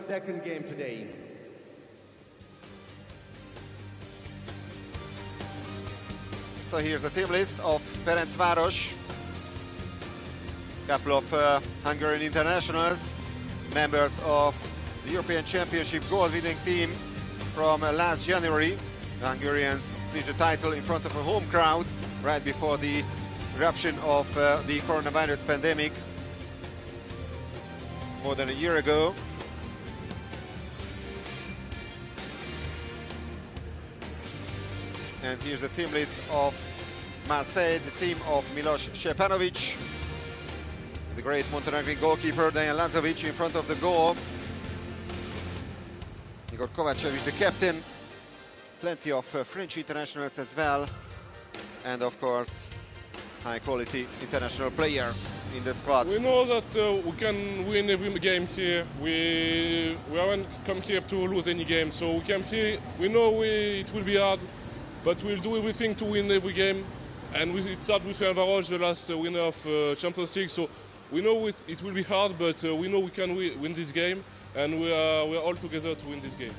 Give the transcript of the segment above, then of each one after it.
second game today. So here's the team list of Ferencvaros. Couple of Hungarian internationals, members of the European Championship goal-winning team from last January. The Hungarians reached the title in front of a home crowd right before the eruption of the coronavirus pandemic more than a year ago. And here's the team list of Marseille, the team of Milos Stepanovic, the great Montenegrin goalkeeper Dejan Lazovic in front of the goal, Igor Kovacevic, the captain, plenty of French internationals as well, and of course high-quality international players in the squad. We know that we can win every game here. We haven't come here to lose any game, so we came here. We know it will be hard, but we'll do everything to win every game. And it starts with Ferencvaros, the last winner of Champions League. So we know it will be hard, but we know we can win this game, and we are all together to win this game.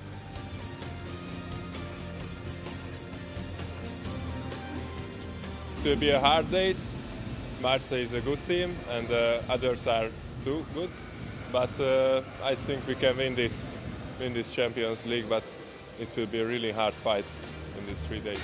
It will be a hard days. Marseille is a good team, and others are too good. But I think we can win this Champions League. But it will be a really hard fight in these 3 days.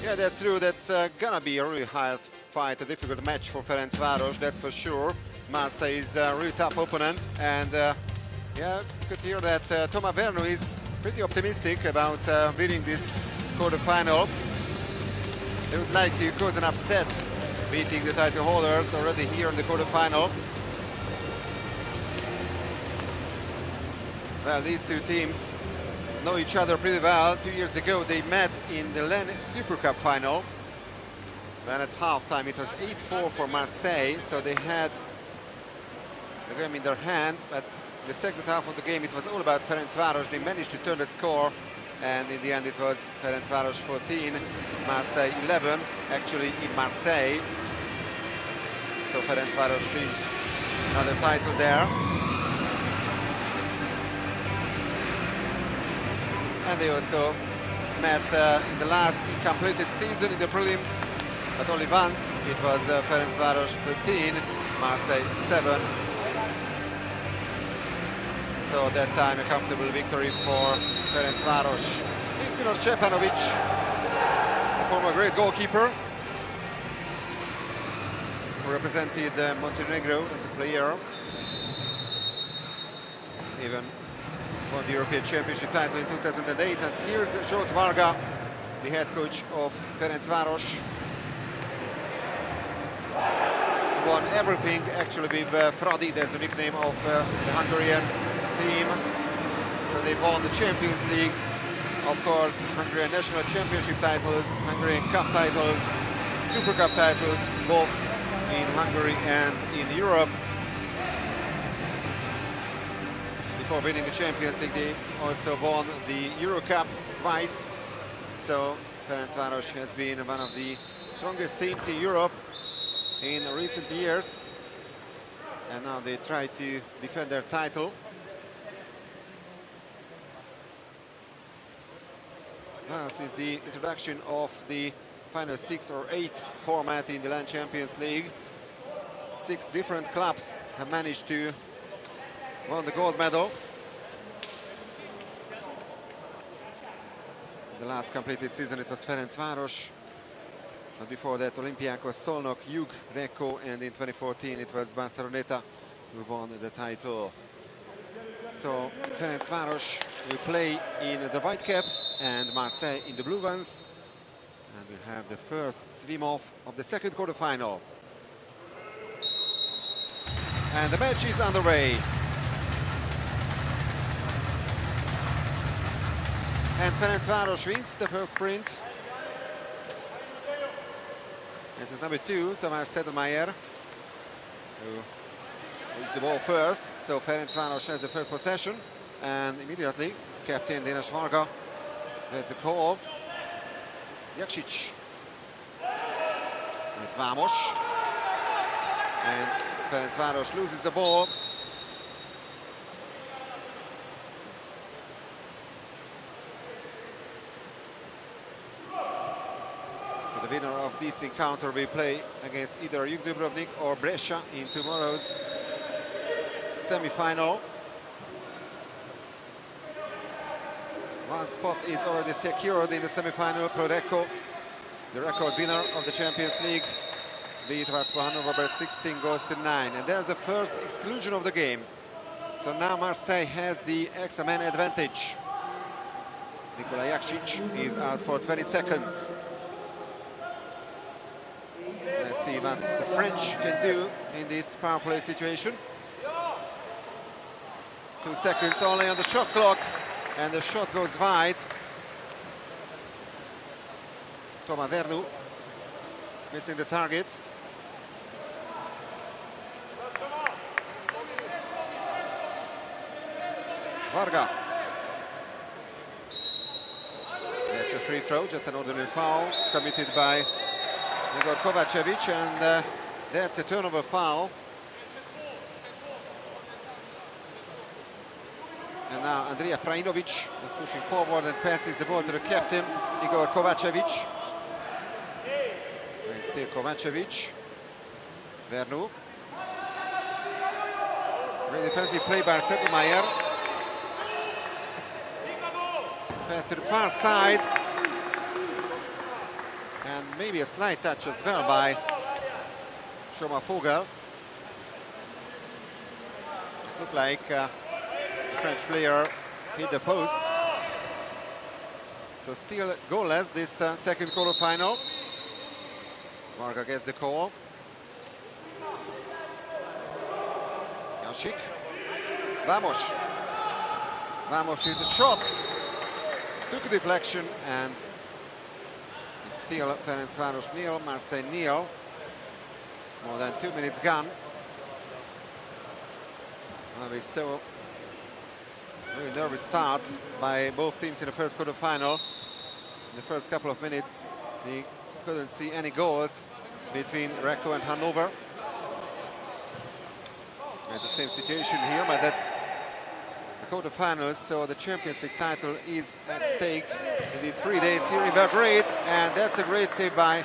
Yeah, that's true. That's gonna be a really hard fight, a difficult match for Ferencvaros, that's for sure. Marseille is a really tough opponent, and yeah, you could hear that Thomas Vernu is pretty optimistic about winning this quarter-final. They would like to cause an upset, beating the title holders already here in the quarter-final. Well, these two teams know each other pretty well. 2 years ago they met in the LEN Super Cup final, when at halftime it was 8-4 for Marseille, so they had the game in their hands, but the second half of the game it was all about Ferencvaros. They managed to turn the score, and in the end it was Ferencvaros 14, Marseille 11, actually in Marseille. So Ferencvaros clinched another title there. And they also met in the last completed season in the prelims, but only once. It was Ferencvaros 13, Marseille 7. So that time a comfortable victory for Ferencvaros. It's Milos Stepanovic, a former great goalkeeper, who represented Montenegro as a player. Even won the European Championship title in 2008. And here's Zsolt Varga, the head coach of Ferencvaros. Won everything actually with Fradi, that's the nickname of the Hungarian team. So they won the Champions League, of course, Hungarian national championship titles, Hungarian cup titles, Super Cup titles, both in Hungary and in Europe. Before winning the Champions League, they also won the Euro Cup twice. So Ferencvaros has been one of the strongest teams in Europe in recent years, and now they try to defend their title. Well, since the introduction of the final 6 or 8 format in the LEN Champions League, 6 different clubs have managed to won the gold medal. The last completed season it was Ferencvaros, but before that Olympiacos, Szolnok, Jug, Recco, and in 2014 it was Barceloneta who won the title. So Ferencvaros will play in the white caps and Marseille in the blue ones, and we'll have the first swim-off of the second quarter-final. And the match is underway. And Ferencvaros wins the first sprint. It was number 2, Tamás Sedlmeier, who reached the ball first. So Ferencvaros has the first possession, and immediately captain Dénes Varga gets the call. Jaksic. And Vamos. And Ferencvaros loses the ball. So the winner of this encounter will play against either Ligue Dubrovnik or Brescia in tomorrow's semi-final. One spot is already secured in the semi-final. Prodeco, the record winner of the Champions League, beat Vasco Hannover by 16 goals to 9. And there's the first exclusion of the game. So now Marseille has the extra man advantage. Nikola Jakšić is out for 20 seconds. Let's see what the French can do in this power play situation. 2 seconds only on the shot clock, and the shot goes wide. Thomas Vernu missing the target. Varga. That's a free throw, just an ordinary foul committed by Igor Kovacevic, and that's a turnover foul. And now Andrija Prajinovic is pushing forward and passes the ball to the captain, Igor Kovacevic. And still Kovacevic. Vernu. Great defensive play by Settlemeier. Pass to the far side. And maybe a slight touch as well by Shoma Vogel. It looked like the French player hit the post. So still goalless this second quarterfinal. Varga gets the call. Jakšić. Vamos. Vamos with the shot. Took a deflection, and it's still Ferencvaros nil, Marseille nil. More than 2 minutes gone. We saw a really nervous start by both teams in the first quarterfinal. In the first couple of minutes, we couldn't see any goals between Recco and Hannover. It's the same situation here, but that's the quarterfinals, so the Champions League title is at stake in these 3 days here in Belgrade, and that's a great save by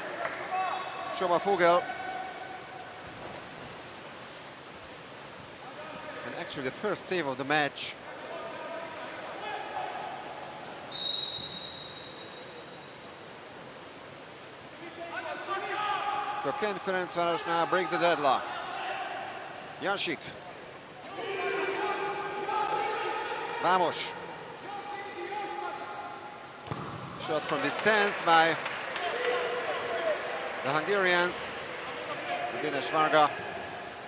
Shoma Vogel. And actually the first save of the match. So can Ferencvaros now break the deadlock? Jakšić. Vamos. Shot from distance by the Hungarians. Dinesh Varga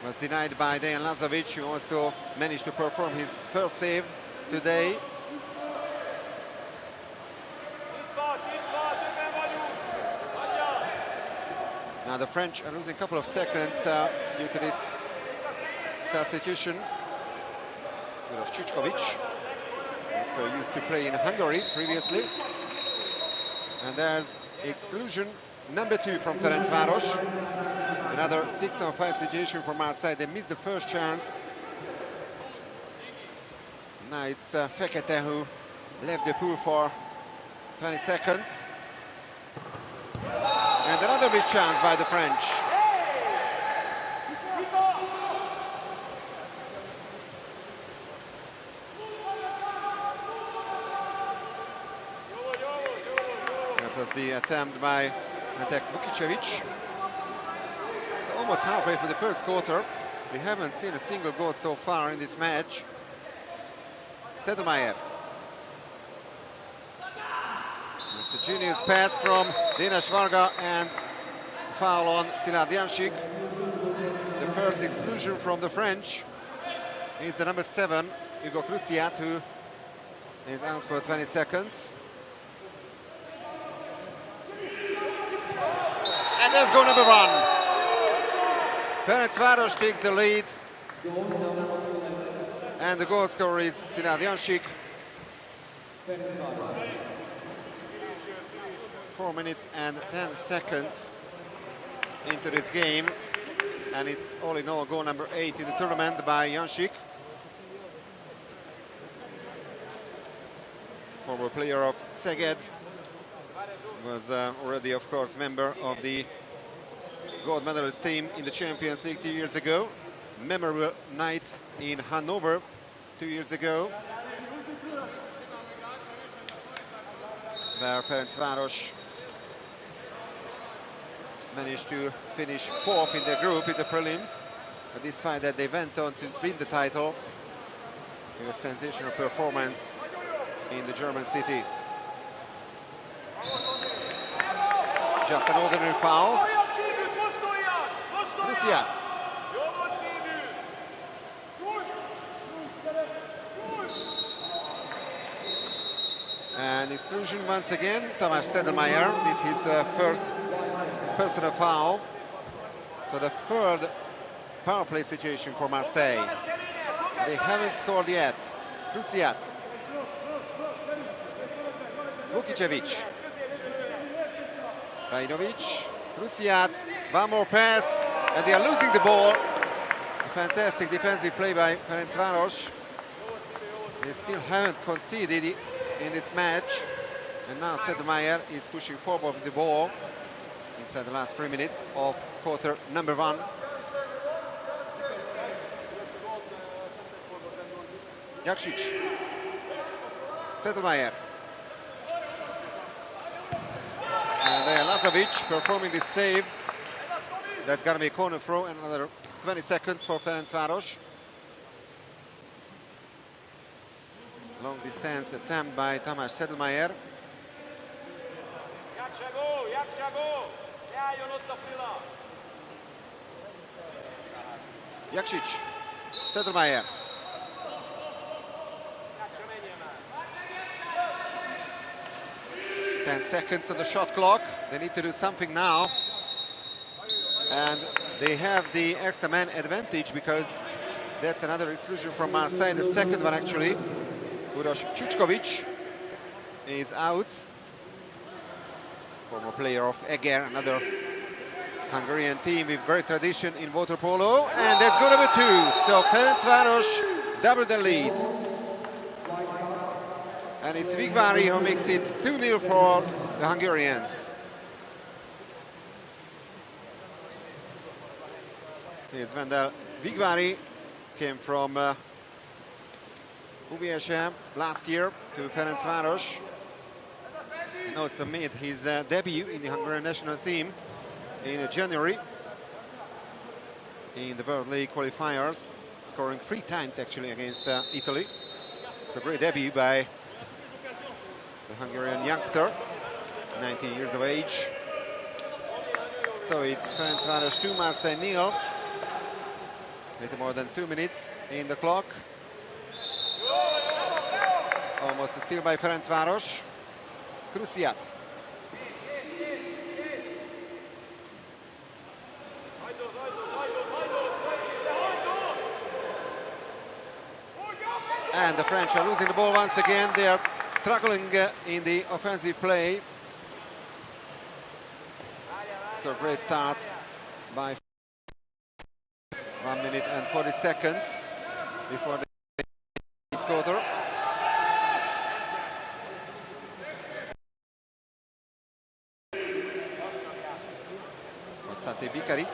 was denied by Dejan Lazovic, who also managed to perform his first save today. Now the French are losing a couple of seconds due to this substitution. Milos Čičković, also used to play in Hungary previously. And there's exclusion number 2 from Ferencvaros. Another 6-on-5 situation for Marseille. They missed the first chance. Now it's Fekete who left the pool for 20 seconds. And another missed chance by the French. That was the attempt by Natek Vukicevic. It's almost halfway through the first quarter. We haven't seen a single goal so far in this match. Settlemeier. It's a genius pass from Dinesh Varga, and foul on Szilárd Jánsik. The first exclusion from the French is the number 7, Hugo Cruciat, who is out for 20 seconds. And there's goal number 1. Ferencvaros takes the lead. And the goal scorer is Szilárd Jánsik. 4 minutes and 10 seconds into this game. And it's all in all goal number 8 in the tournament by Janšík. Former player of Szeged. Was already, of course, member of the gold medalist team in the Champions League 2 years ago. Memorable night in Hanover 2 years ago, where Ferencvaros managed to finish 4th in the group in the prelims. But despite that, they went on to win the title with a sensational performance in the German city. Just an ordinary foul. Krusiat. And exclusion once again, Tamás Sedlmayr with his first personal foul. So the third power play situation for Marseille. They haven't scored yet. Krusiat. Vukicevic. Rajnovic. Krusiat. One more pass. And they are losing the ball. A fantastic defensive play by Ferencvaros. They still haven't conceded in this match. And now Sedlmayr is pushing forward with the ball inside the last 3 minutes of quarter number 1. Jakšić. Sedlmayr. And there Lazovic performing this save. That's going to be a corner throw, and another 20 seconds for Ferencvaros. Long distance attempt by Tamás Sedlmayr. Jakšić. Sedlmayr. Ten seconds on the shot clock. They need to do something now. And they have the extra man advantage because that's another exclusion from Marseille. The second one, actually. Uroš Čučković is out. Former player of Eger, another Hungarian team with great tradition in water-polo. And that's goal number 2. So Ferencvaros doubled the lead. And it's Vigvári who makes it 2-0 for the Hungarians. Here's Vendel Vigvári, came from UVSM last year to Ferencvaros. And also made his debut in the Hungarian national team in January in the World League qualifiers, scoring 3 times actually against Italy. It's a great debut by the Hungarian youngster, 19 years of age. So it's Ferencvaros 2, Marseille 0. Little more than 2 minutes in the clock. Almost a steal by Ferencvaros. Krusiat. And the French are losing the ball once again. They are struggling in the offensive play. So great start by 1 minute and 40 seconds before the quarter. Constante Bicari.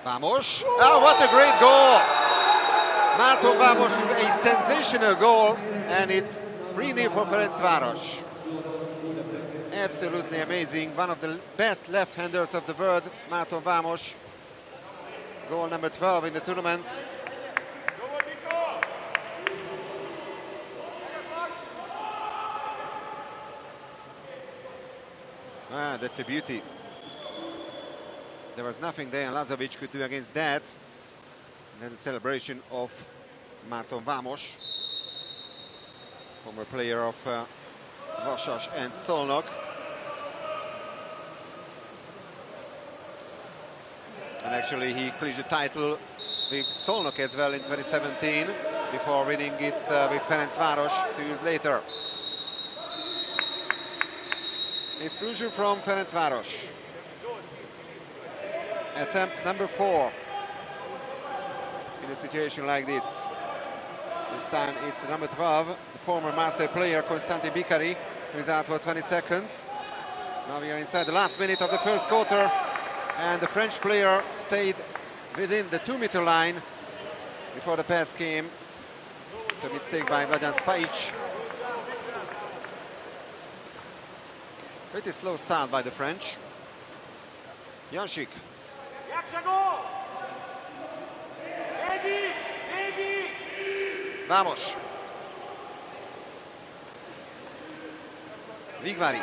Vamos. Oh, what a great goal! Márton Vamos with a sensational goal, and it's 3-0 for Ferencvaros. Absolutely amazing. One of the best left-handers of the world, Márton Vamos. Goal number 12 in the tournament. Ah, that's a beauty. There was nothing there Lazovic could do against that. And then the celebration of Márton Vamos, former player of Vasas and Szolnok. And actually he clinched the title with Szolnok as well in 2017 before winning it with Ferencvaros 2 years later. Exclusion from Ferencvaros. attempt number 4 in a situation like this. This time it's the number 12, the former Marseille player Constantin Bicari, who is out for 20 seconds. Now we are inside the last minute of the first quarter, and the French player stayed within the 2-meter line before the pass came. It's a mistake by Vladan Spajic. Pretty slow start by the French. Janšík. Vamos. Vigvari.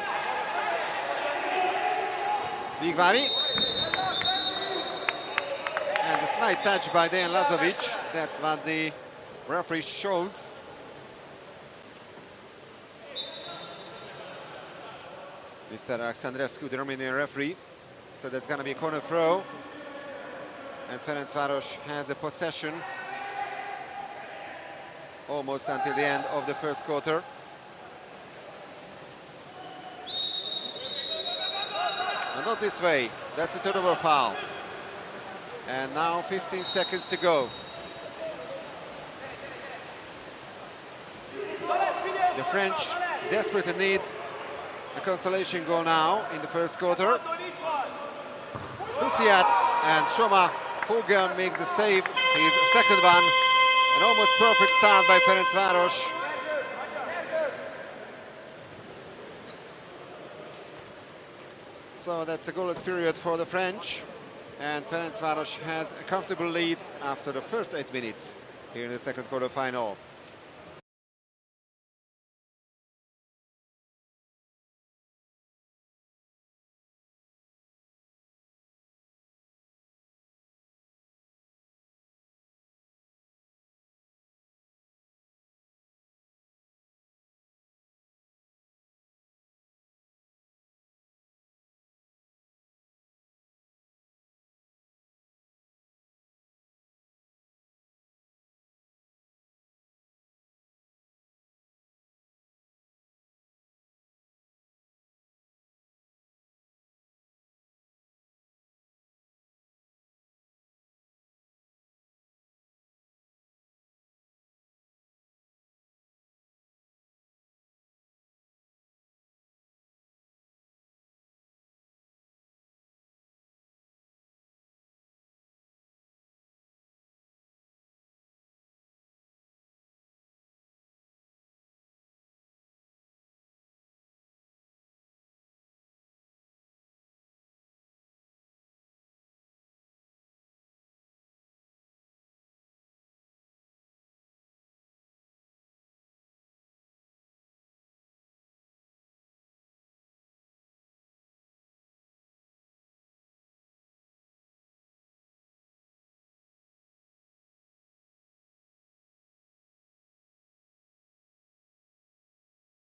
And a slight touch by Dejan Lazovic. That's what the referee shows. Mr. Alexandrescu, the Romanian referee. So that's going to be a corner throw. And Ferencvaros has the possession almost until the end of the first quarter. And not this way. That's a turnover foul. And now 15 seconds to go. The French desperately need a consolation goal now in the first quarter. Luciat and Shoma Fulgen makes the save, his second one. An almost perfect start by Ferencvaros. So that's a goalless period for the French. And Ferencvaros has a comfortable lead after the first 8 minutes here in the second quarter final.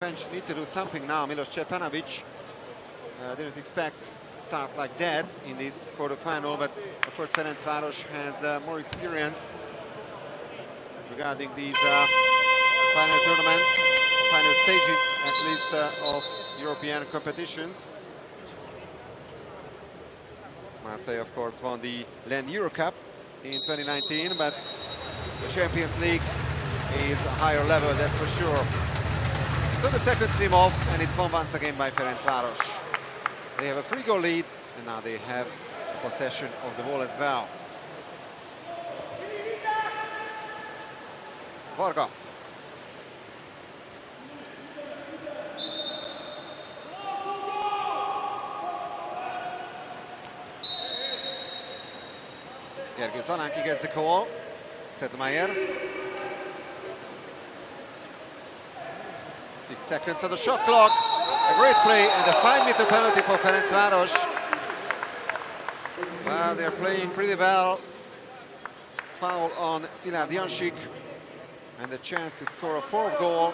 French need to do something now. Milos Stepanovic didn't expect a start like that in this quarterfinal, but of course Ferencvaros has more experience regarding these final tournaments, final stages at least of European competitions. Marseille, of course, won the Land Euro Cup in 2019, but the Champions League is a higher level, that's for sure. So the second team off, and it's won once again by Ferencvaros. They have a 3-goal lead, and now they have possession of the ball as well. Varga. Gergő Zalánki gets the call. Sedmayer. 6 seconds on the shot clock. A great play and a 5-meter penalty for Ferencvaros. Well, they're playing pretty well. Foul on Szilárd Janšík and a chance to score a 4th goal.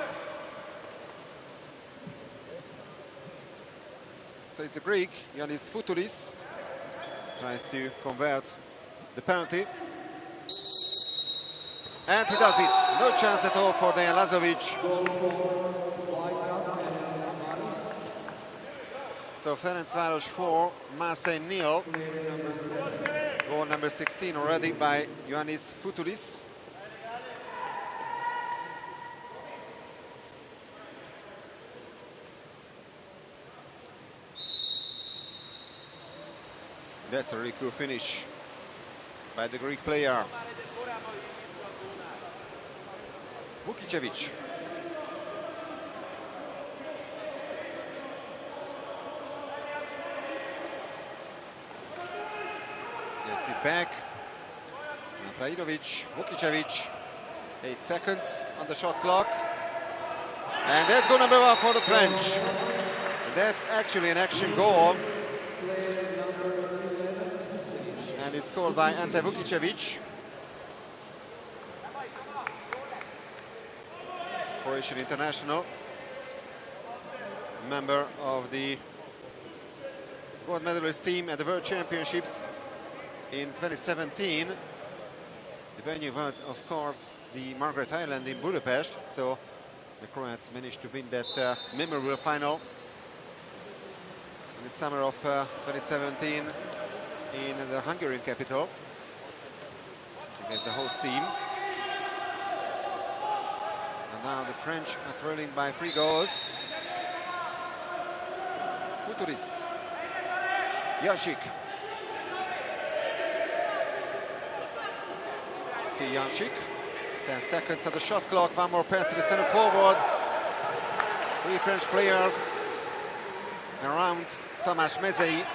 So it's a Greek, Yannis Futoulis, tries to convert the penalty. And he does it. No chance at all for Dejan Lazovic. So Ferencvaros 4, Marseille 0. Goal number 16 already by Ioannis Futoulis. That's a really cool finish by the Greek player. Vukicevic. Gets it back. Prajidovic, Vukicevic. 8 seconds on the shot clock. And that's goal number 1 for the French. And that's actually an action goal. And it's scored by Ante Vukicevic. Croatian international. Member of the gold medalist team at the World Championships in 2017. The venue was, of course, the Margaret Island in Budapest. So the Croats managed to win that memorable final in the summer of 2017 in the Hungarian capital against the host team. And now the French are trailing by 3 goals. Futoulis, Janšík. See Janšík. 10 seconds on the shot clock. One more pass to the center forward. 3 French players around Tamás Mezei.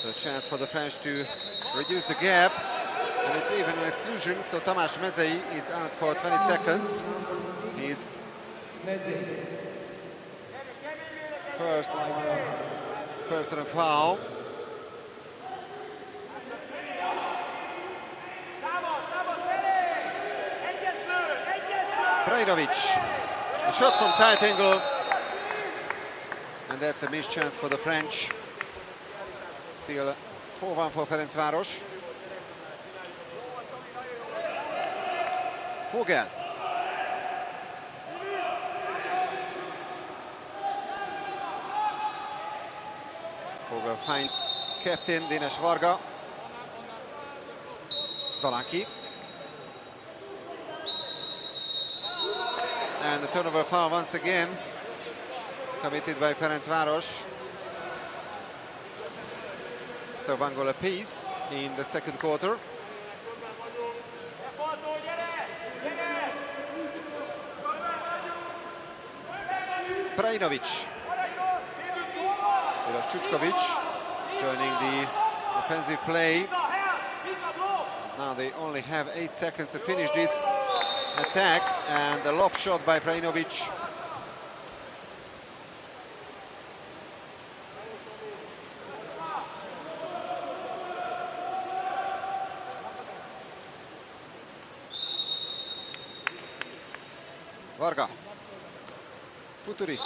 So a chance for the French to reduce the gap, and it's even an exclusion, so Tamás Mezei is out for 20 seconds. His first personal foul. Prajidovic, a shot from tight angle, and that's a missed chance for the French. Still 4-1 for Ferencvaros. Vogel. Vogel finds captain Dénes Varga. Zalánki. And the turnover foul once again committed by Ferencvaros. So 1 goal apiece in the second quarter. Prajidovic. Čučkovic joining the offensive play. Now they only have 8 seconds to finish this attack, and a lob shot by Prajidovic. Varga. Futoulis.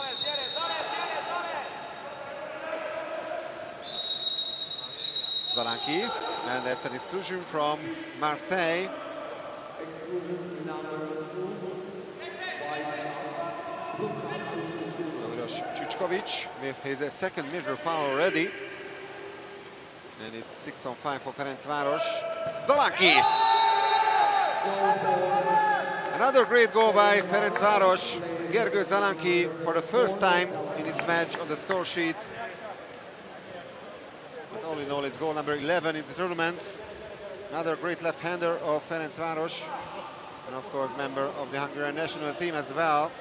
Zalánki, and that's an exclusion from Marseille. Čučkovic with his second major foul already. And it's 6-on-5 for Ferencvaros. Zalánki! Another great goal by Ferencvaros. Gergő Zalánki for the first time in his match on the score sheet. But all in all, it's goal number 11 in the tournament. Another great left-hander of Ferencvaros. And of course, member of the Hungarian national team as well.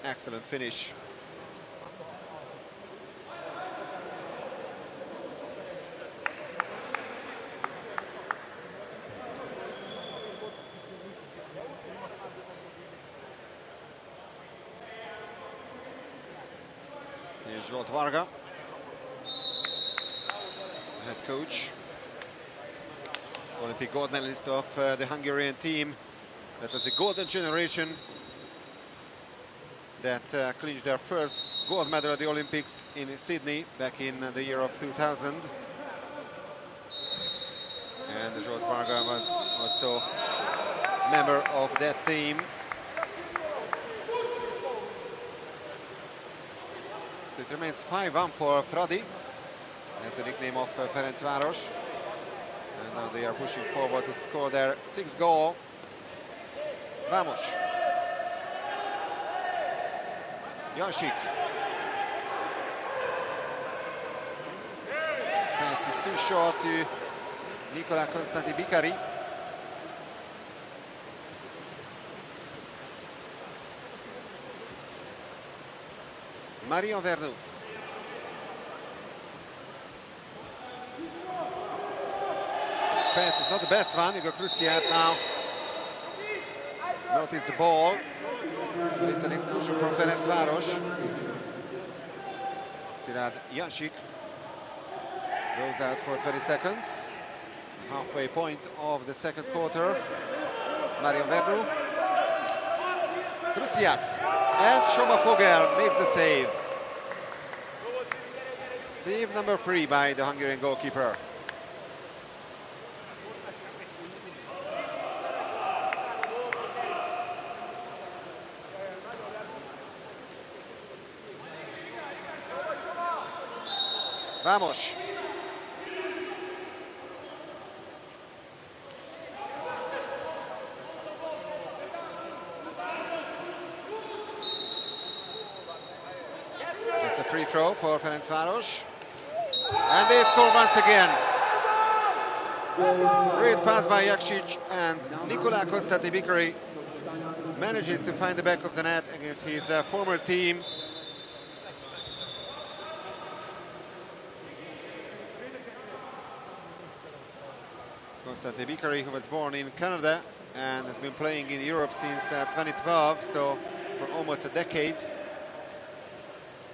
Excellent finish. Here's Varga, head coach, Olympic gold medalist of the Hungarian team. That was the golden generation that clinched their first gold medal at the Olympics in Sydney back in the year of 2000. And Varga was also member of that team. So it remains 5-1 for Fradi. That's the nickname of Ferencvaros. And now they are pushing forward to score their 6th goal. Vamos. Jansik. Pass is too short to Nicola Constanti-Bicari. Mario Vernou. Pass is not the best one. Hugo Cruciat now noticed the ball. But it's an exclusion from Ferencvaros. Sirad Jansik goes out for 20 seconds. Halfway point of the second quarter. Mario Vernou. Cruciat. And Shoma Fogel makes the save. Save number 3 by the Hungarian goalkeeper. Vamos. Just a free throw for Ferencvaros. And they score once again. Great pass by Jaksic, and Nicola Constanti-Bicari manages to find the back of the net against his former team. Constanti-Bicari, who was born in Canada and has been playing in Europe since 2012, so for almost a decade.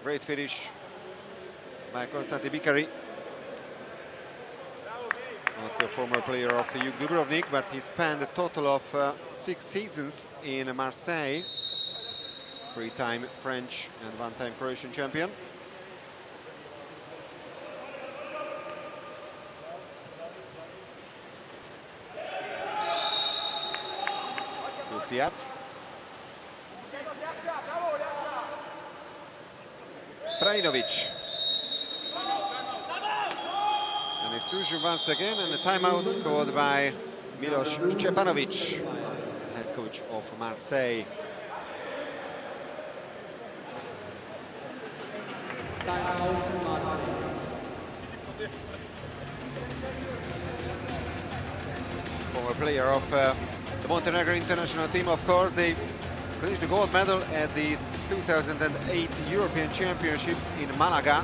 Great finish by Constanti-Bicari. Also a former player of Ligue Dubrovnik, but he spent a total of 6 seasons in Marseille. 3-time French and 1-time Croatian champion. Cruciat. Prajinovic. An exclusion once again, and a timeout called by Milos Stjepanovic, head coach of Marseille. Former player of the Montenegro international team, of course. They clinched the gold medal at the 2008 European Championships in Malaga.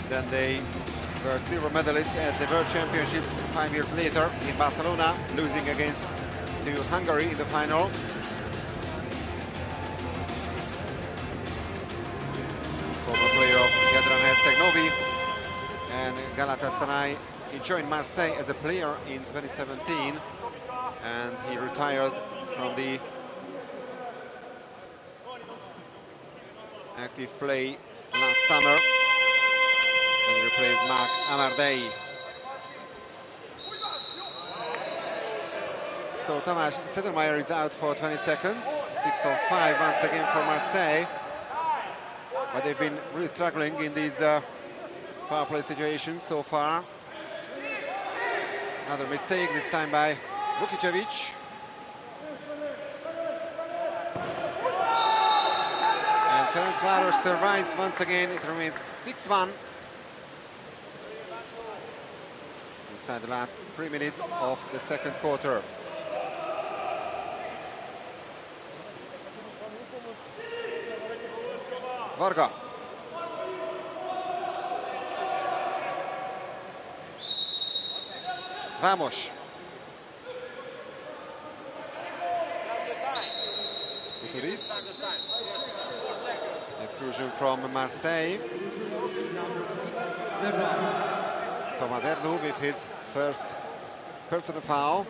Then they were silver medalists at the World Championships 5 years later in Barcelona, losing against Hungary in the final. Former player of Jadran Herceg-Novi and Galatasaray. He joined Marseille as a player in 2017, and he retired from the active play last summer and replaced Marc Amardei. So Tamás Sedermayer is out for 20 seconds. 6 of 5 once again for Marseille, but they've been really struggling in these power play situations so far. Another mistake, this time by Vukicevic. And Ferencvaros survives once again. It remains 6-1 inside the last 3 minutes of the second quarter. Varga. Vamos. Uturis. Exclusion from Marseille. Thomas Vernou with his first personal foul.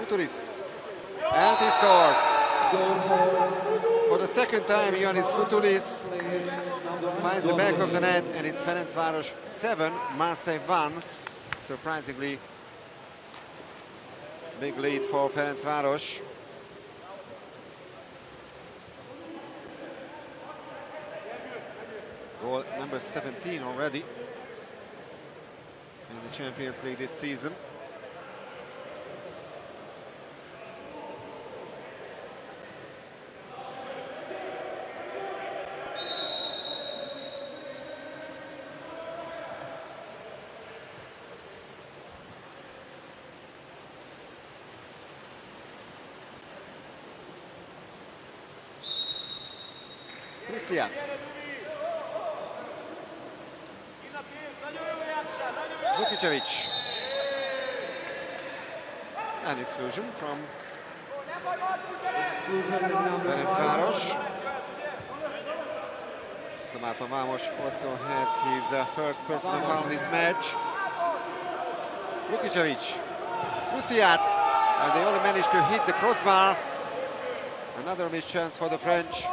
Uturis. And he scores. For the second time, Ioannis Futulis finds the back of the net, and it's Ferencvaros 7, Marseille 1. Surprisingly, big lead for Ferencvaros. Goal number 17 already in the Champions League this season. Cruciat. Vukicevic. An exclusion from Ferencvaros. So Marton Vamos also has his first personal foul in this match. Vukicevic. Cruciat. And they only managed to hit the crossbar. Another missed chance for the French.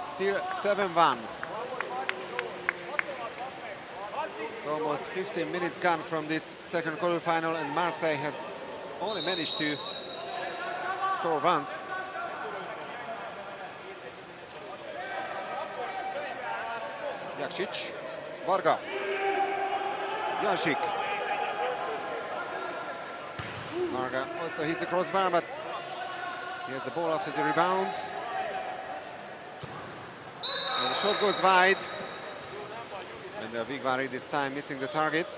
Still 7-1. It's almost 15 minutes gone from this second quarterfinal, and Marseille has only managed to score once. Jaksic, Varga, Jancic. Varga also hits the crossbar, but he has the ball after the rebound. And the shot goes wide. And Vigvari this time missing the target.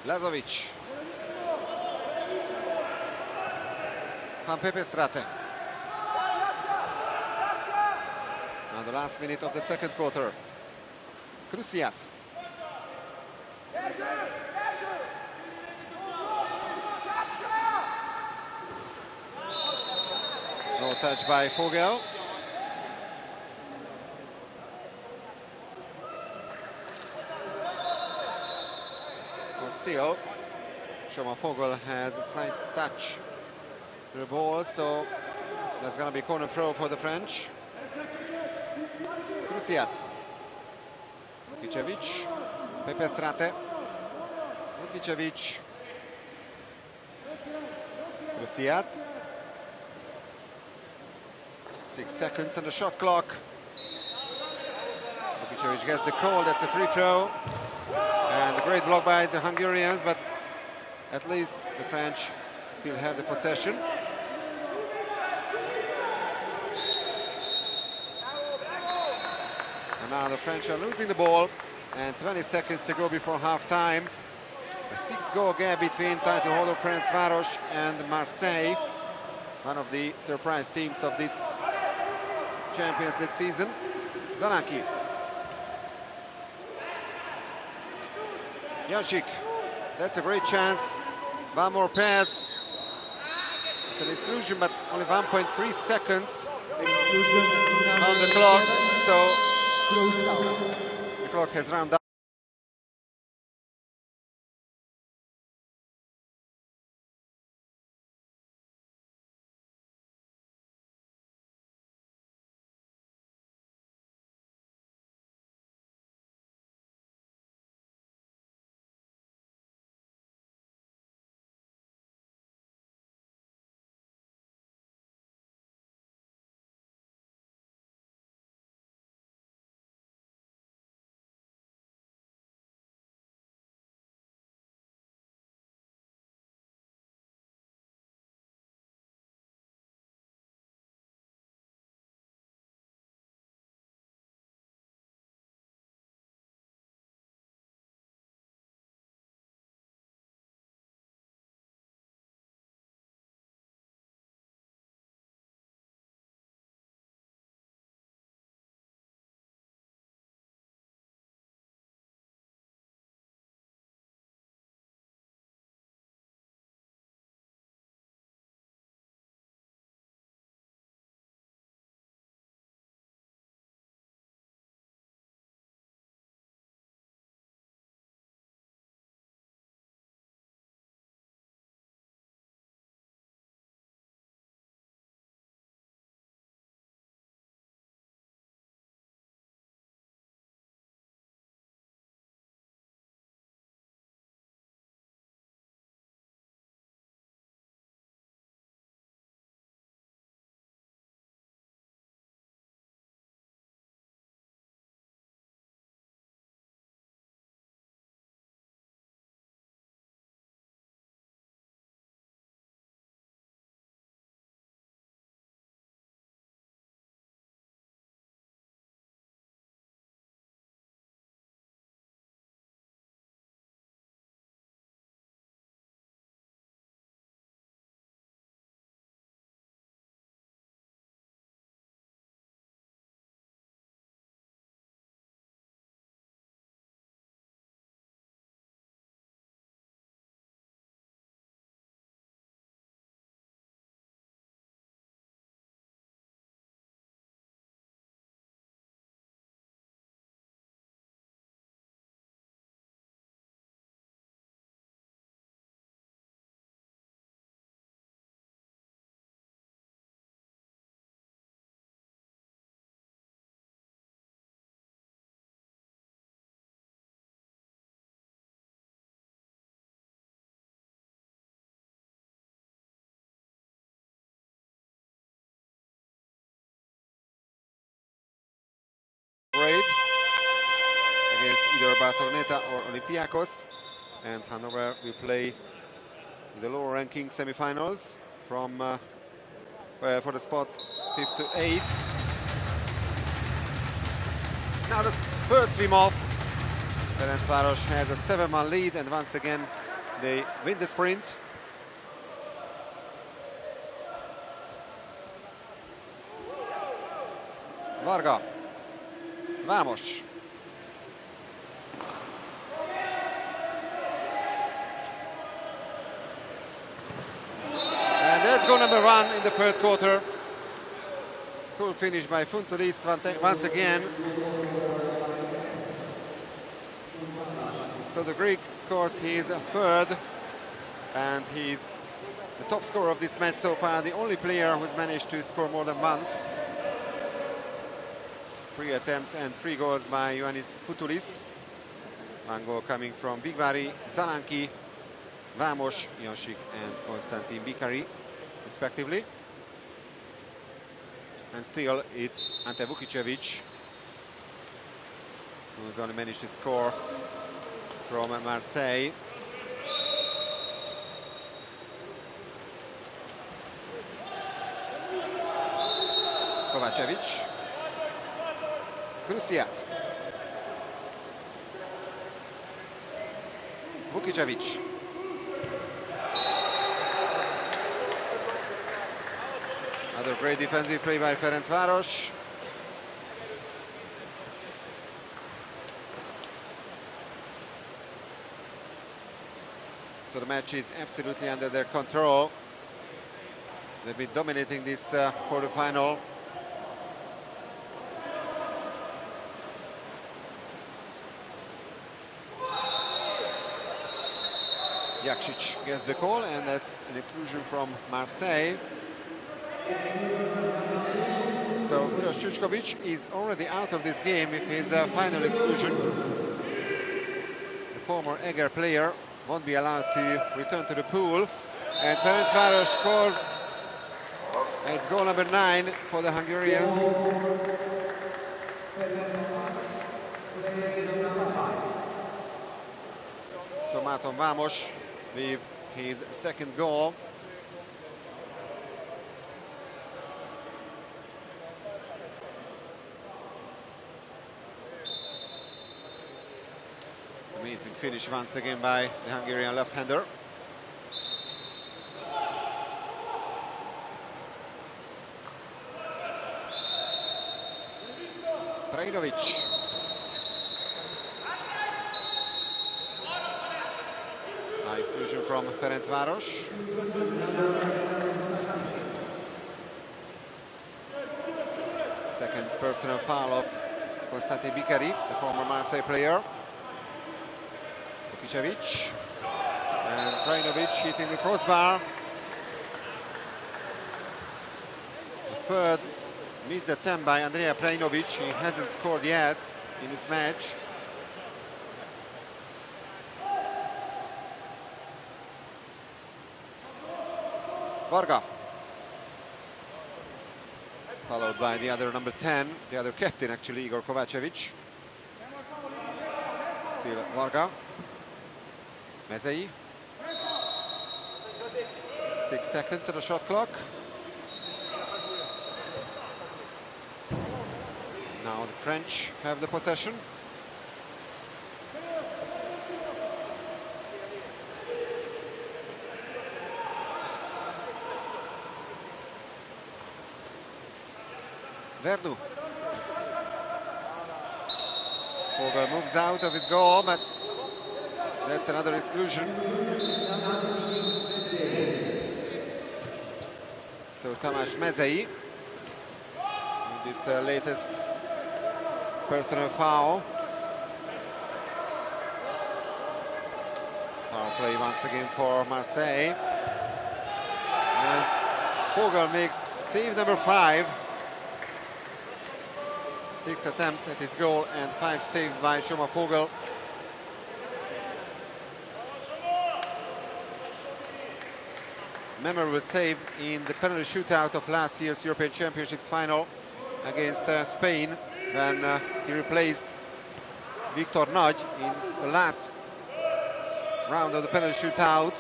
Lazovic. Van Pepestrate. Now the last minute of the second quarter. Cruciat. No touch by Vogel. Still, Shoma Vogel has a slight touch to the ball, so that's going to be corner throw for the French. Cruciat. Vukicevic. Pepestrate. Vukicevic. Cruciat. 6 seconds on the shot clock. Vukicevic gets the call. That's a free throw. And a great block by the Hungarians, but at least the French still have the possession. And now the French are losing the ball, and 20 seconds to go before half-time. A 6-goal gap between title holder Ferencvaros and Marseille, one of the surprise teams of this Champions League season. Zanaki. Jancic, that's a great chance. One more pass. It's an exclusion, but only 1.3 seconds on the clock. So the clock has run down. either Barceloneta or Olympiacos. And Hanover will play the lower ranking semi-finals from for the spots 5th to 8th. Now the third swim off. Ferencvaros has a 7-man lead, and once again they win the sprint. Varga, Vamos. And that's goal number 1 in the third quarter. Cool finish by Funtulis once again. So the Greek scores his third, and he's the top scorer of this match so far, the only player who's managed to score more than once. 3 attempts and 3 goals by Ioannis Funtulis. 1 goal coming from Bigvari, Zalanki, Vamos, Josik and Konstantin Bikari, respectively. And still it's Ante Vukicevic who's only managed to score from Marseille. Kovacevic, Krusiat, Vukicevic, another great defensive play by Ferencvaros. So the match is absolutely under their control. They've been dominating this quarterfinal. Jakšić gets the call, and that's an exclusion from Marseille. So Uroš Čučković is already out of this game with his final exclusion. The former Eger player won't be allowed to return to the pool. And Ferencvaros scores. It's goal number 9 for the Hungarians. So Márton Vamos with his second goal. Amazing finish once again by the Hungarian left-hander. Prajnovic. Nice fusion from Ferencvaros. Second personal foul of Konstantin Bikari, the former Marseille player. Vukicevic and Prajnovic hitting the crossbar. The third missed attempt by Andrea Prajnovic. He hasn't scored yet in this match. Varga, followed by the other number 10, the other captain actually, Igor Kovacevic. Still Varga. Mezei. 6 seconds on the shot clock. Now the French have the possession. Verdu. Vogel moves out of his goal, but that's another exclusion. So Tamás Mezei with this latest personal foul. Power play once again for Marseille. And Vogel makes save number 5. 6 attempts at his goal and 5 saves by Shoma Vogel. Memorable save in the penalty shootout of last year's European Championships final against Spain, when he replaced Viktor Nagy in the last round of the penalty shootout.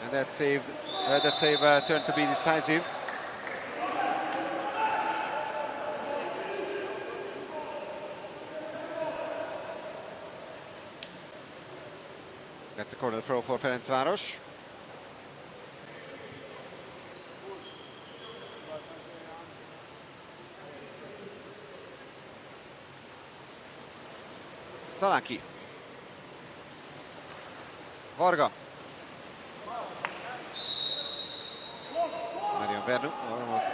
And that save turned to be decisive. That's a corner throw for Ferencvaros. Zalaki. Varga. Marion Vernu almost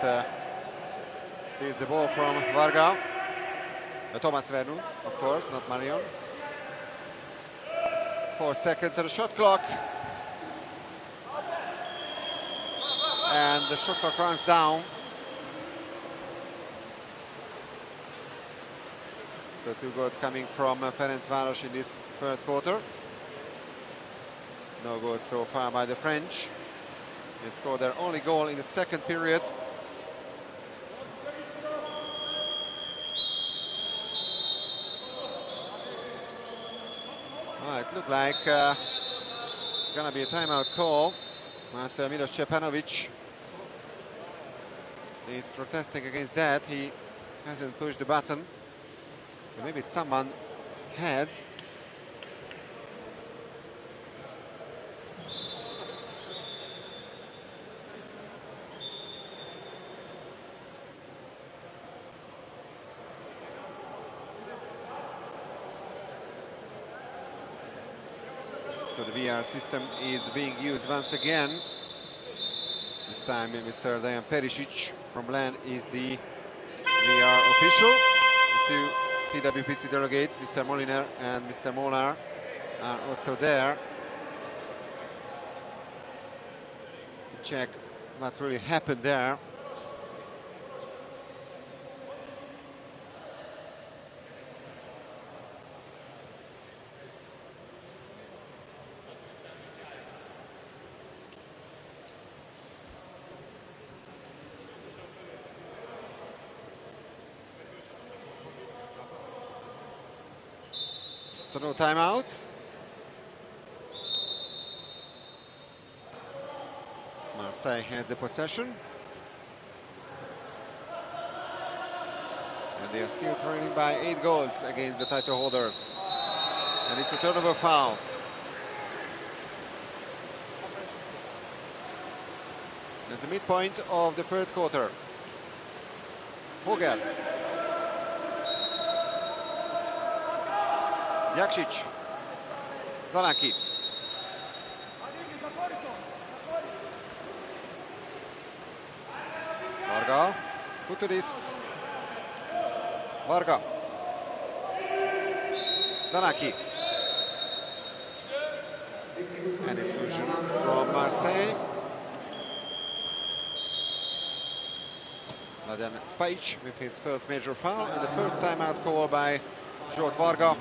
steals the ball from Varga. Thomas Vernu, of course, not Marion. 4 seconds on the shot clock. And the shot clock runs down. So 2 goals coming from Ferencvaros in this third quarter. No goals so far by the French. They scored their only goal in the second period. It looked like it's going to be a timeout call, but Milos Stepanovic is protesting against that. He hasn't pushed the button. But maybe someone has. So the VR system is being used once again. This time Mr. Dejan Perisic from LAN is the VR official. The 2 TWPC delegates, Mr. Moliner and Mr. Molar, are also there to check what really happened there. So no timeouts. Marseille has the possession. And they are still trailing by 8 goals against the title holders. And it's a turnover foul. There's the midpoint of the third quarter. Vogel. Jakšić, Zalaki. Varga, Futuris. Varga. Zalaki. An exclusion from Marseille. Mladen Spajic with his first major foul and the first timeout call by George Varga.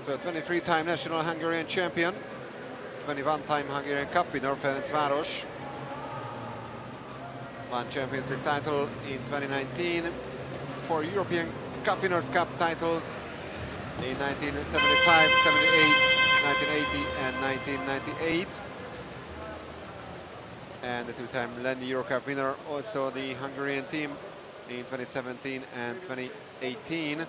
So 23-time national Hungarian champion, 21-time Hungarian Cup winner Ferencvaros. Won Champions League title in 2019. 4 European Cup Winners' Cup titles in 1975, 78, 1980 and 1998. And the 2-time LAN Euro Cup winner, also the Hungarian team in 2017 and 2018.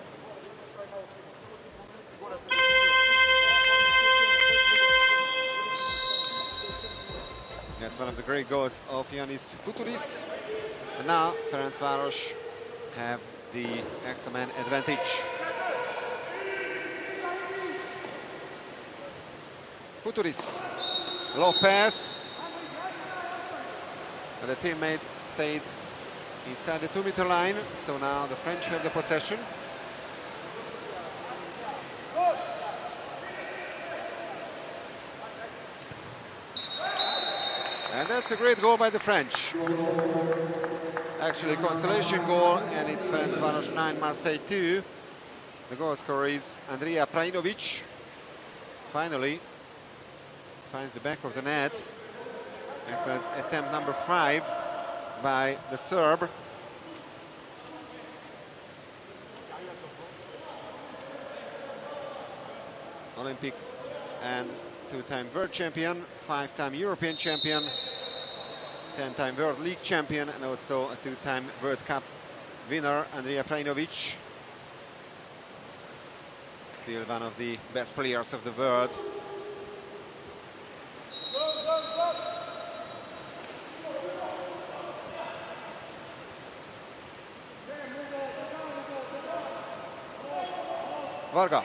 That's one of the great goals of Yannis Futuris. And now Ferencvaros have the extra man advantage. Futuris, low pass. And the teammate stayed inside the 2-meter line. So now the French have the possession. And that's a great goal by the French. Actually, consolation goal, and it's Ferencvaros 9, Marseille 2. The goal scorer is Andrija Prajinovic. Finally, finds the back of the net. It was attempt number 5 by the Serb. Olympic and 2-time world champion, 5-time European champion, 10-time World League champion, and also a 2-time World Cup winner, Andrija Prajinovic. Still one of the best players of the world. Varga.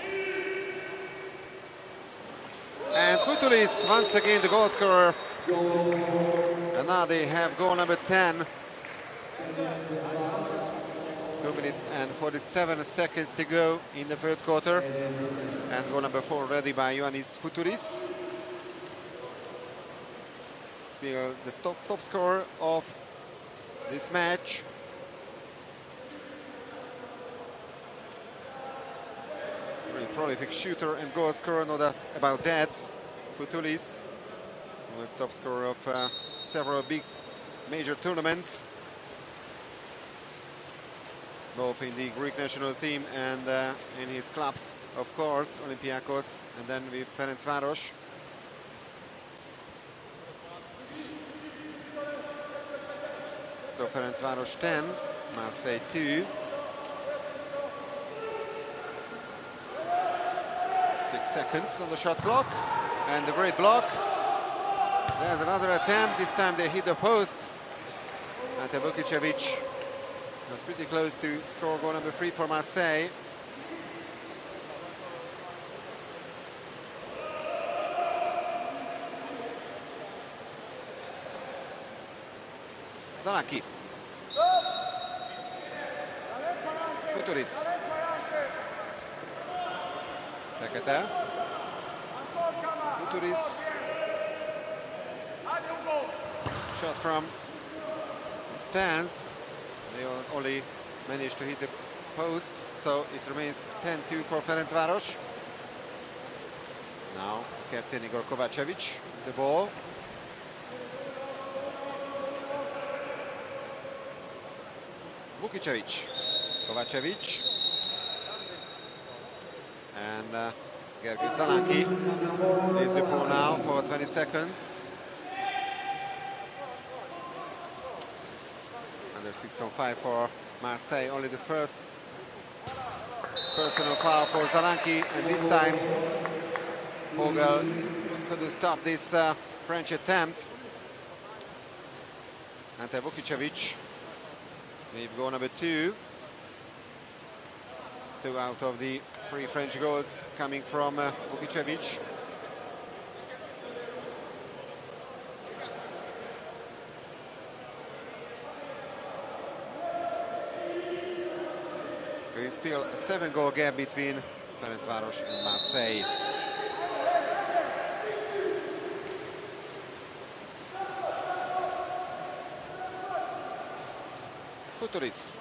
And Futulis, once again the goal scorer. And now they have goal number 10. 2 minutes and 47 seconds to go in the third quarter. And goal number 4 ready by Ioannis Futulis. Still the top scorer of this match. Very prolific shooter and goal scorer, no doubt about that. Futulis was top scorer of several big major tournaments, both in the Greek national team and in his clubs, of course, Olympiacos and then with Ferencvaros. So Ferencvaros 10, Marseille 2. 6 seconds on the shot clock, and the great block. There's another attempt. This time they hit the post. Ante Vukicevic was pretty close to score goal number 3 for Marseille. Zanaki. Futulis. Fekete. Futulis. Shot from the stands. They only managed to hit the post, so it remains 10-2 for Ferencvaros. Now, captain Igor Kovacevic with the ball. Vukicevic. Kovacevic. And Gergely Zanaki leaves the ball now for 20 seconds. Under 6-on-5 for Marseille. Only the first personal foul for Zanaki, and this time Vogel couldn't stop this French attempt. Ante Vukicevic with goal number 2. 2 out of the 3 French goals coming from Vukicevic. There is still a 7-goal gap between Ferencvaros and Marseille. Futulis.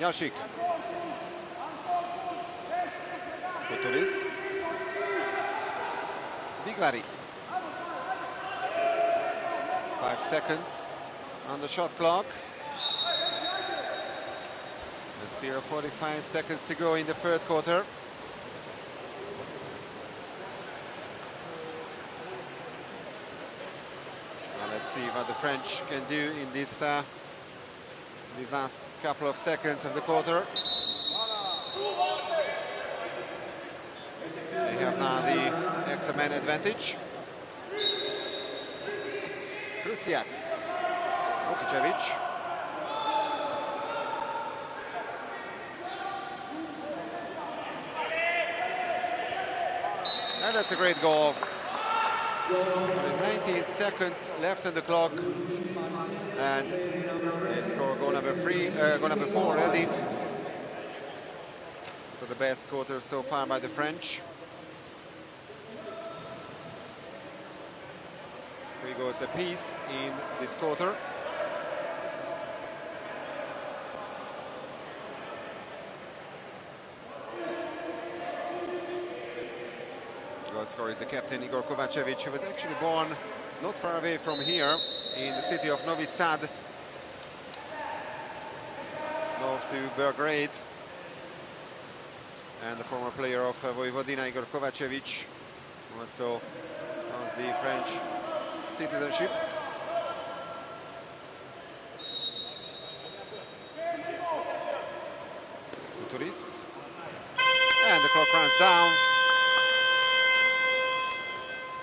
Yashik. Futulis. Bigvari. 5 seconds on the shot clock. And still 45 seconds to go in the third quarter. Now let's see what the French can do in this these last couple of seconds of the quarter. They have now the extra man advantage. Krusiat. Vukicevic. And that's a great goal. 19 seconds left on the clock, and they score goal number 4 already. So the best quarter so far by the French. 3 goals apiece in this quarter. Goal scorer is the captain Igor Kovacevic, who was actually born not far away from here in the city of Novi Sad, north to Belgrade. And the former player of Vojvodina, Igor Kovacevic, also has the French citizenship. Futuris. And the clock runs down.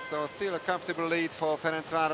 So still a comfortable lead for Ferencvaros.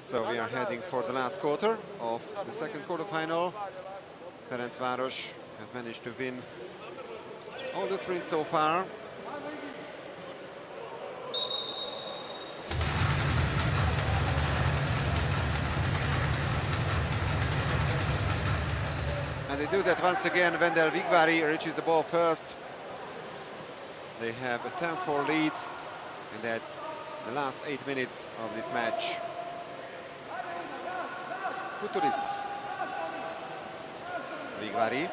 So we are heading for the last quarter of the second quarterfinal. Ferencvaros have managed to win all the sprints so far. And they do that once again when Del Vigvari reaches the ball first. They have a 10-4 lead, and that's the last 8 minutes of this match. Futuris. Vigvari.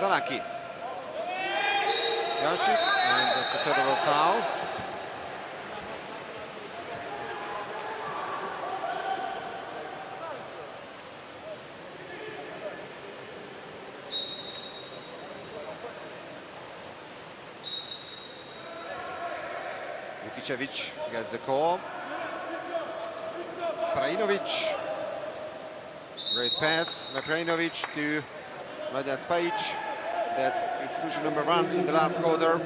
Zanaki. Janšik, and that's a terrible foul. Vukicevic gets the call. Prajinovic. Great pass by Prajinovic to Mladen Spajic. That's exclusion number 1 in the last quarter.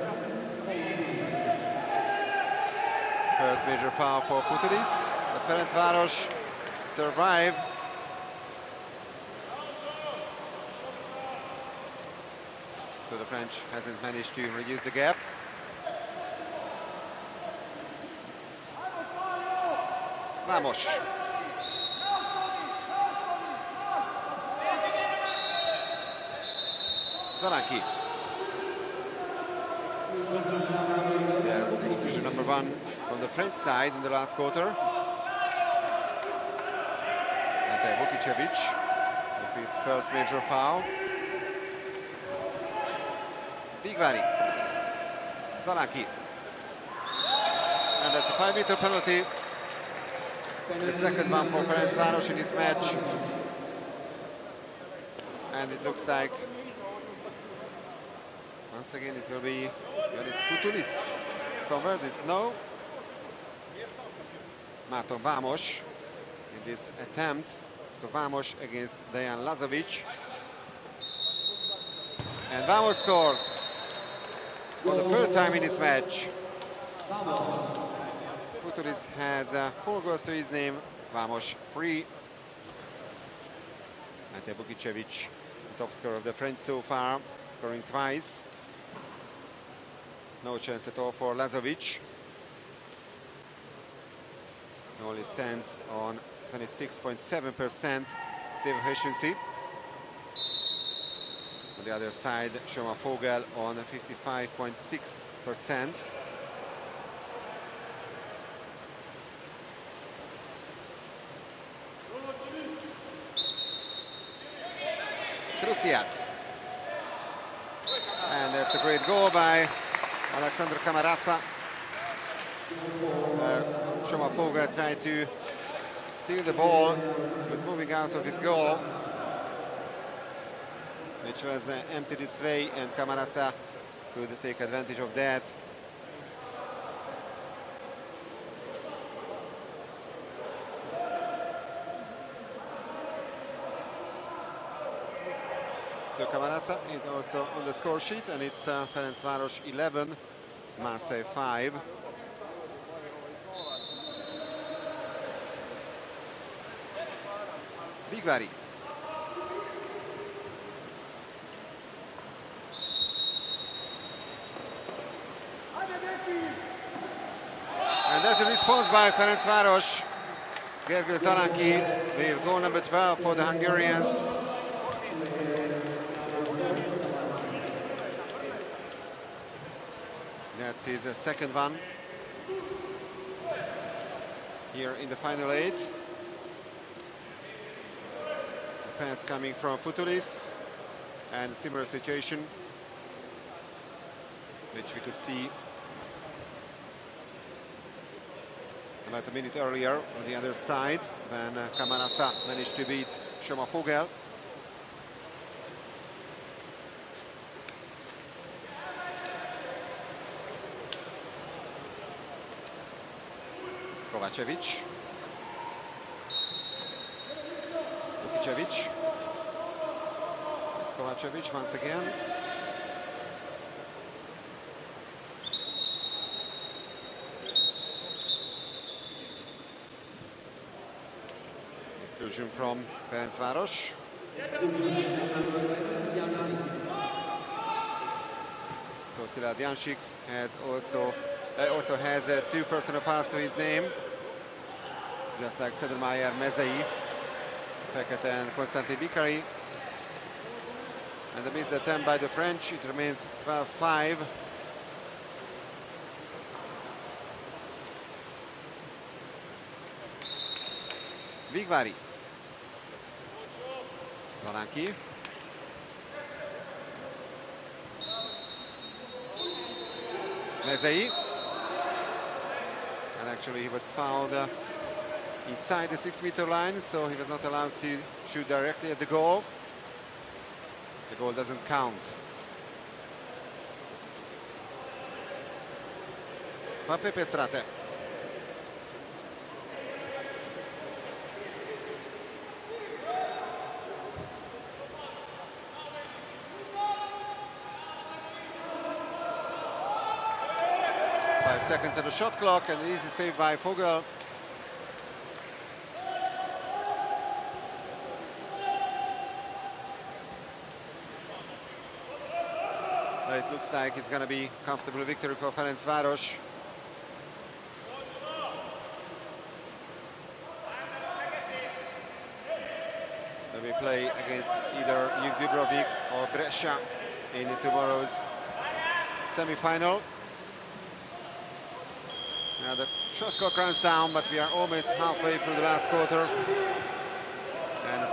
First major foul for Futuris. But Ferencvaros survive. So the French hasn't managed to reduce the gap. Vamos. Zanaki. There's exclusion number 1 on the French side in the last quarter. And Ante Vukicevic with his first major foul. Bigvari. Zalaki. And that's a 5-meter penalty. The second one for Ferencvaros in this match. And it looks like once again it will be Ioannis Futulis convert this. No. Márton Vámos in this attempt. So Vámos against Dejan Lazovic. And Vámos scores for the third time in this match. Futulis has 4 goals to his name, Vámos 3. Ante Vukicevic, the top scorer of the French so far, scoring twice. No chance at all for Lazovic. He only stands on 26.7% save efficiency. On the other side, Schoma Vogel on 55.6%. Krusiat. And that's a great goal by Alexander Camarasa. Schoma Vogel tried to steal the ball. He was moving out of his goal, which was emptied this way, and Camarasa could take advantage of that. So Camarasa is also on the score sheet, and it's Ferencvaros 11, Marseille 5. Bigvari. And there's a response by Ferencvaros. Gergő Zalanki with goal number 12 for the Hungarians. That's his second one here in the final 8. The pass coming from Futulis, and similar situation which we could see about a minute earlier on the other side when Camarasa managed to beat Schoma Vogel. Kovacevic. Vukicevic. It's Kovacevic once again. Exclusion from Ferencvaros. So Szilárd Jánsik has also has 2 personal fouls to his name, just like Sedermeyer, Mezei, Fekete and Konstantin Bikari. And the missed attempt by the French, it remains 12-5. Bigvari. Zalanki. Mezei. And actually he was fouled inside the 6-meter line, so he was not allowed to shoot directly at the goal. The goal doesn't count. Pepe Strate. Seconds on the shot clock, and an easy save by Vogel. It looks like it's going to be a comfortable victory for Ferencvaros. They will play against either Ligue Dubrovnik or Brescia in tomorrow's semi-final. Now the shot clock runs down, but we are almost halfway through the last quarter.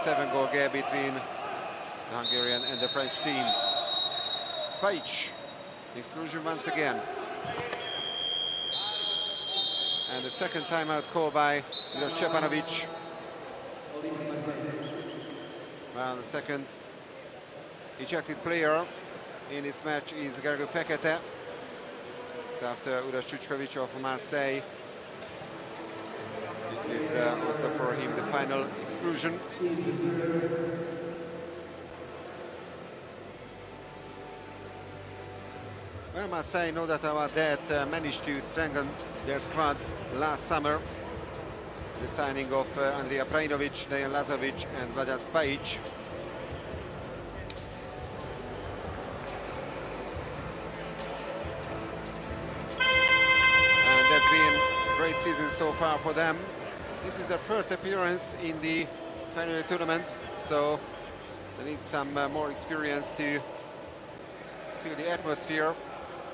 7-goal gap between the Hungarian and the French team. Spajic, exclusion once again. And the second timeout call by Milos Stepanovic. Well, the second ejected player in this match is Gergő Fekete. It's after Uroš Čučković of Marseille. This is also for him the final exclusion. Well, Marseille, no doubt about that, managed to strengthen their squad last summer. The signing of Andrija Prajinovic, Dejan Lazovic and Vladan Spajic. And that's been a great season so far for them. This is their first appearance in the final tournament, so they need some more experience to feel the atmosphere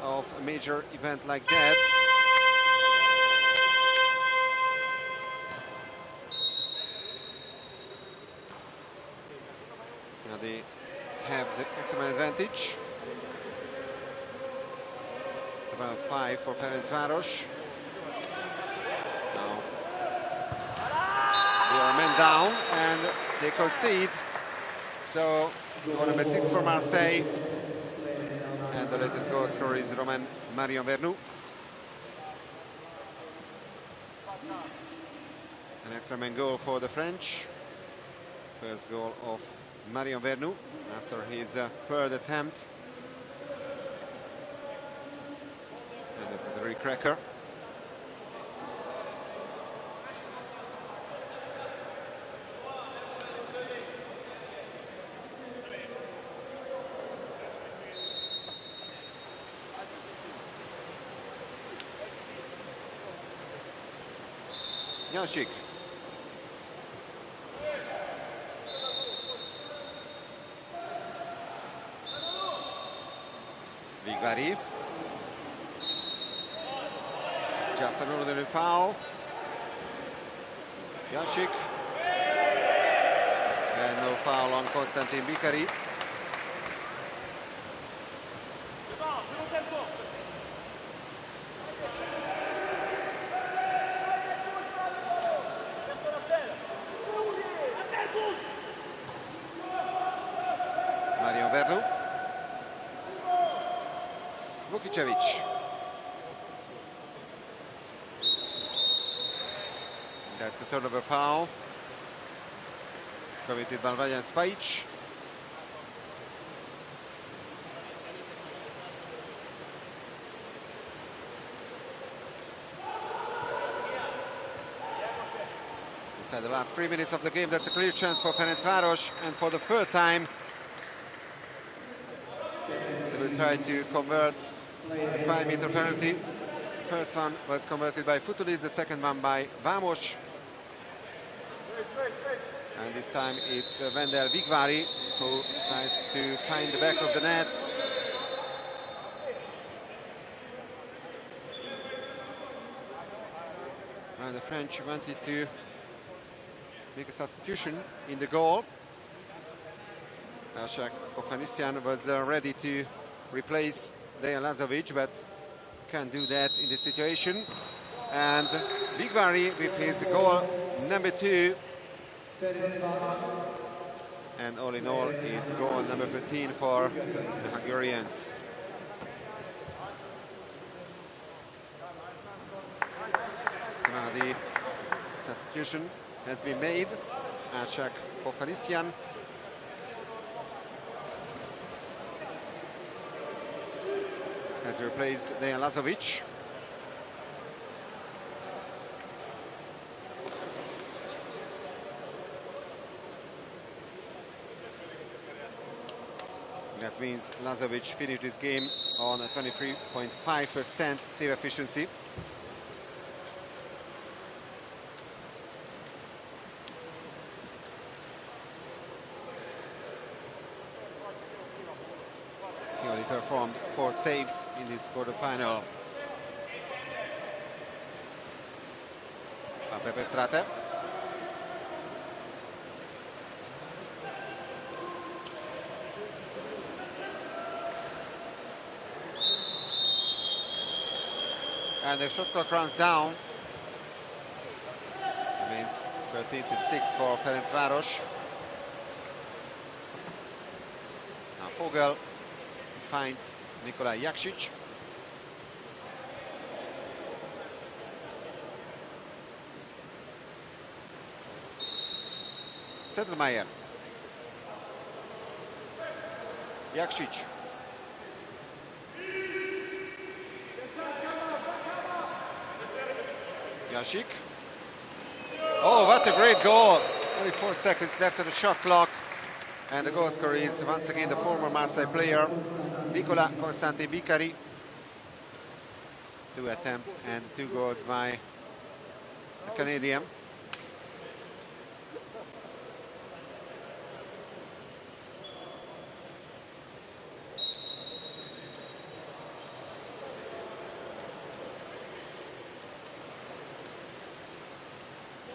of a major event like that. Now they have the excellent advantage. About 5 for Ferencvaros. Now they are men down and they concede. So goal number 6 for Marseille. And the latest goal scorer is Romain Marion Vernou. An extra man goal for the French. First goal of Marion Vernou after his third attempt. And that was a real cracker. Jansik. Vigvari. Just another foul. Jansik. And no foul on Konstantin Vigvari. Marion Vernou. Vukicevic. That's a turnover foul committed by Vladan Spajic. Inside the last 3 minutes of the game, that's a clear chance for Ferencvaros, and for the third time they will try to convert the 5-meter penalty. First one was converted by Futulis, the second one by Vamos. And this time it's Wendel Vigvari who tries to find the back of the net. And the French wanted to make a substitution in the goal. Elshak Kovhannisyan was ready to replace Dejan Lazovic, but can't do that in this situation. And Vigvari with his goal number 2. And all in all, it's goal number 13 for the Hungarians. So now the substitution has been made. Elshak Kovhannisyan has replaced Dejan Lazovic. That means Lazovic finished this game on a 23.5% save efficiency. He only performed 4 saves in this quarterfinal. Pepe Strate. And the shot clock runs down. Remains 13-6 for Ferencvaros. Now Vogel finds Nikola Jakšić. Sedlmajer. Jakšić. Jasik. Oh, what a great goal. Only 4 seconds left on the shot clock. And the goal scorer is once again the former Marseille player, Nicola Constantin Bicari. 2 attempts and 2 goals by the Canadian.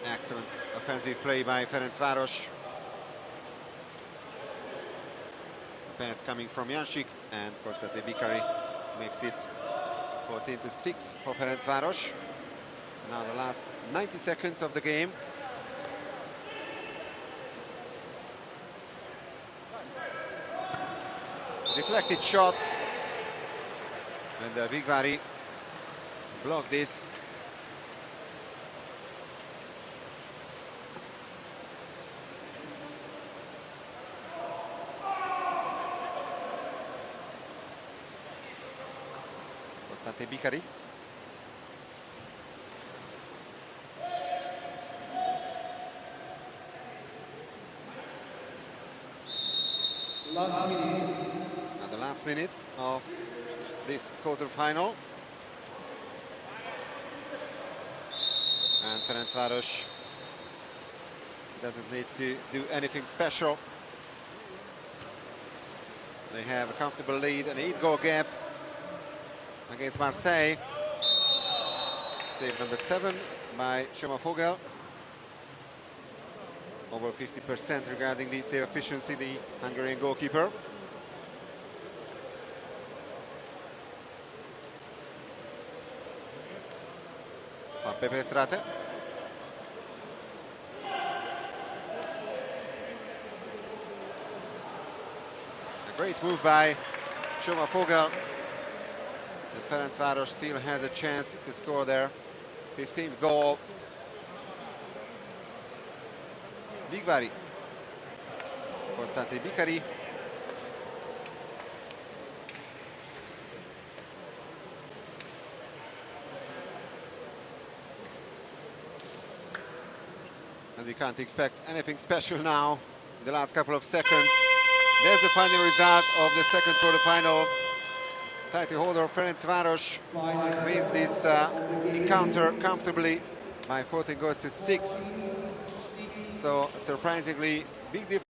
Excellent offensive play by Ferencvaros. Pass coming from Janšik, and Constantin Bicari makes it 14-6 for Ferencvaros. Now the last 90 seconds of the game. Deflected shot, and Bicari blocked this. Constantin Bicari. Now the last minute of this quarter-final. And Ferencvaros doesn't need to do anything special. They have a comfortable lead, an 8-goal gap against Marseille. Save number 7 by Vogel. Over 50% regarding the save efficiency, the Hungarian goalkeeper. Pepe Strate. A great move by Vogel. And Ferencvaros still has a chance to score their 15th goal. Ligue, Constantin Bicari. And we can't expect anything special now in the last couple of seconds. There's the final result of the second quarter-final. Title holder Ferencvaros wins this encounter comfortably by 14 goals to 6. So surprisingly big difference.